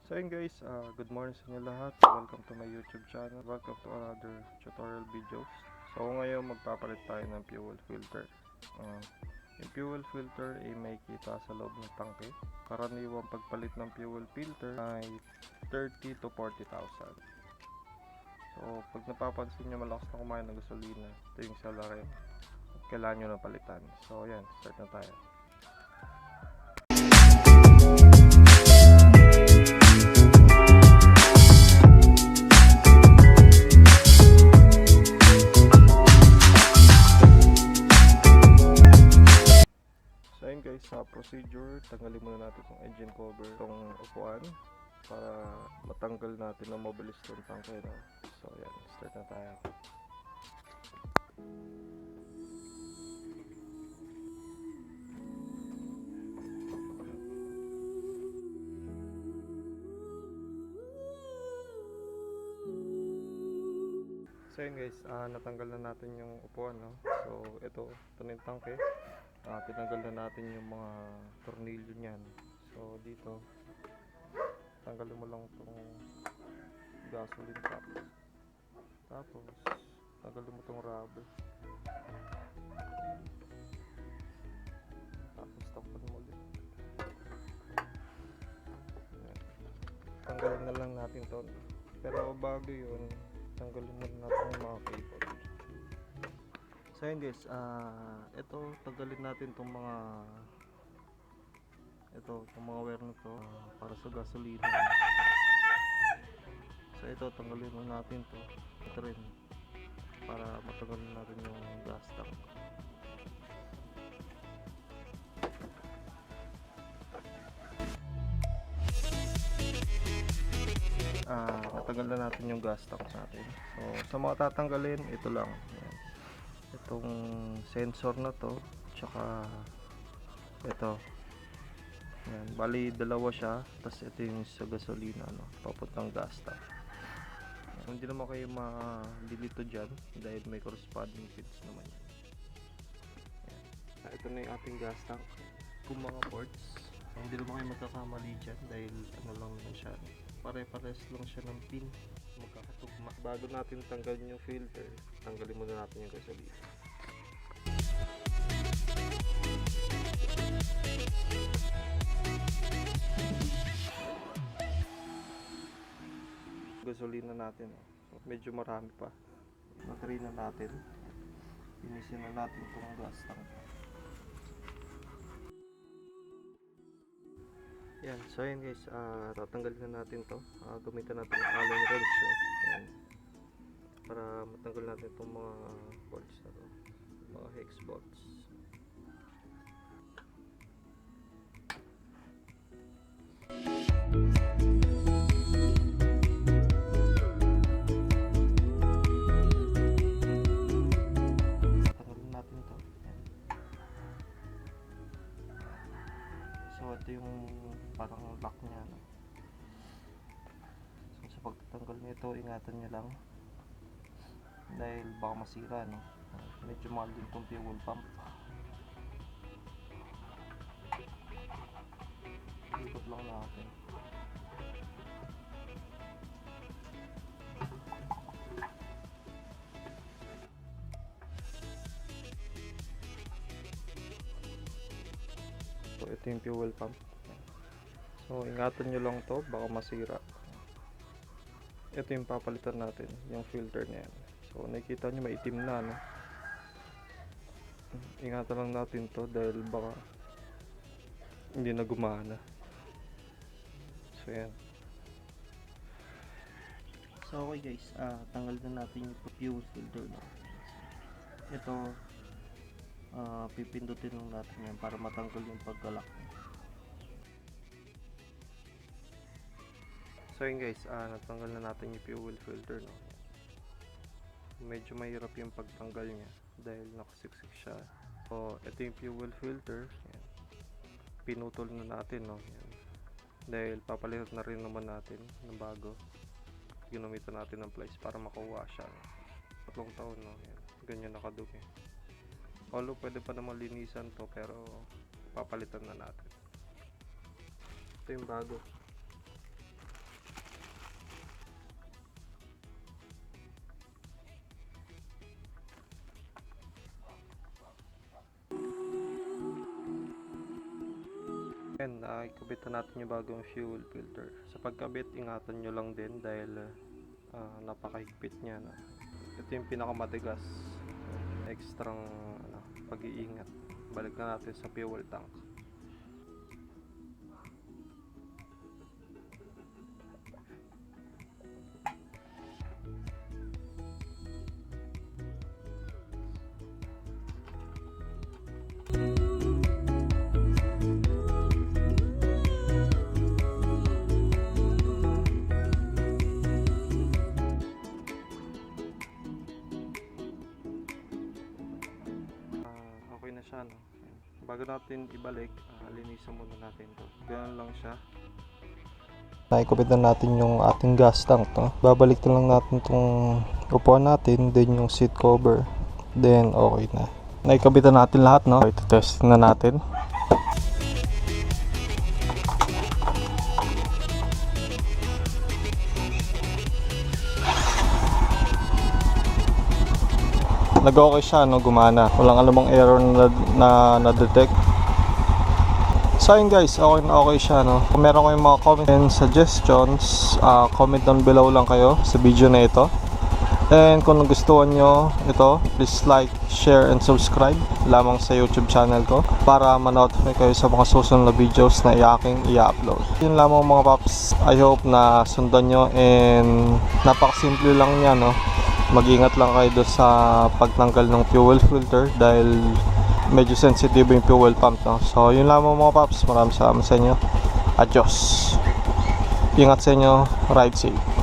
So yun guys, good morning sa inyo lahat. Welcome to my YouTube channel. Welcome to another tutorial videos. So ngayon magpapalit tayo ng fuel filter. Yung fuel filter ay may kita sa loob ng tangke. Karaniwang pagpalit ng fuel filter ay 30 to 40,000. So pag napapansin nyo malakas na kumain ng gasolina, ito yung salarin. Kailangan nyo na palitan. So yan, start na tayo. So ayun guys, sa procedure, tanggalin muna natin itong engine cover, itong upuan, para matanggal natin na mabilis itong tangke na. So yan, start na tayo. So yun guys, natanggal na natin yung upuan, no? So ito na yung tangke. Tinanggal na natin yung mga tornilyo niyan. So dito, tanggalin mo lang itong gasoline cap. Tapos tanggalin mo itong rubber. Tapos takpan mo ulit. Tanggalin na lang natin to. Pero bago yun, tanggalin muna natin yung mga cable. So yun guys, ito tanggalin natin itong mga wire na to para sa gasolina. So ito tanggalin muna natin to. Ito rin para matanggalin natin yung gas tank. Natanggal na natin yung gas tank natin. So sa mga tatanggalin, ito lang. Ayan. Itong sensor na to, tsaka ito. Ayan, bali dalawa siya, tapos ito yung sa gasolina, no, papuntang gas tank. Ayan, hindi naman kayo ma-delete dyan dahil may corresponding pins naman yan. Ayan. Ito na yung ating gas tank. Kung mga ports, hindi naman kayo magkakamali dyan dahil ano lang naman siya, pare-pares lang siya ng pin, magkakatugma. Bago natin tanggalin yung filter, tanggalin muna natin yung gasolina. Gasolina natin, so, medyo marami pa. Battery na natin, finisin na natin itong gas tank. Yan, so yun guys, tatanggalin na natin to. Gamitan natin yung Allen wrench, yan, para matanggal natin itong mga bolts na to, mga hex bolts. Tanggalin natin to. Yan. So ito yung parang lock niya, no? So sa pagtatanggal nito, ingatan nyo lang dahil baka masira, no? Medyo mahal din itong fuel pump. Ikot lang natin. So ito yung fuel pump. So ingatan nyo lang to, baka masira. Ito yung papalitan natin, yung filter na yan. So nakikita nyo maitim na, no? Ingatan lang natin to dahil baka hindi na gumana. So yan. So okay guys, tanggal na natin yung fuel filter, no? Ito pipindutin lang natin yan para matanggal yung pagkalak. So yun guys, natanggal na natin yung fuel filter, no? Medyo mahirap yung pagtanggal niya dahil nakasiksik siya. So ito yung fuel filter, yan. Pinutol na natin, no? Yan. Dahil papalitan na rin naman natin ng bago. Ginamitan natin ng plies para makuha siya, no? 3 taon, no? Yan. Ganyan nakadumi. Although pwede pa naman linisan to, pero papalitan na natin. Ito yung bago. And ikabit na natin yung bagong fuel filter. Sa pagkabit, ingatan nyo lang din dahil napakahigpit niya. Ito yung pinakamatigas. Extrang pag-iingat. Balik na natin sa fuel tank. Okay na siya, no? Bago natin ibalik, linisan muna natin to. Ganun lang siya. Naikupit na natin yung ating gas tank, no? Babalik na lang natin tong upuan natin, then yung seat cover, then okay na. Naikabit na natin lahat, no? Ito test na natin. Nag-okay siya, no? Gumana. Walang anumang error na na-detect. So ayun guys, okay siya, no? Kung meron kayong mga comments and suggestions, comment down below lang kayo sa video na ito. And kung nagustuhan nyo ito, please like, share, and subscribe lamang sa YouTube channel ko para ma-notify kayo sa mga susunod na videos na aking i-upload. Yun lamang mga paps. I hope na sundan nyo, and napakasimple lang niya, no? Mag-ingat lang kayo doon sa pagtanggal ng fuel filter dahil medyo sensitive yung fuel pump, no? So yun lamang mga paps. Maraming salamat sa inyo. Adios. Ingat sa inyo. Ride safe.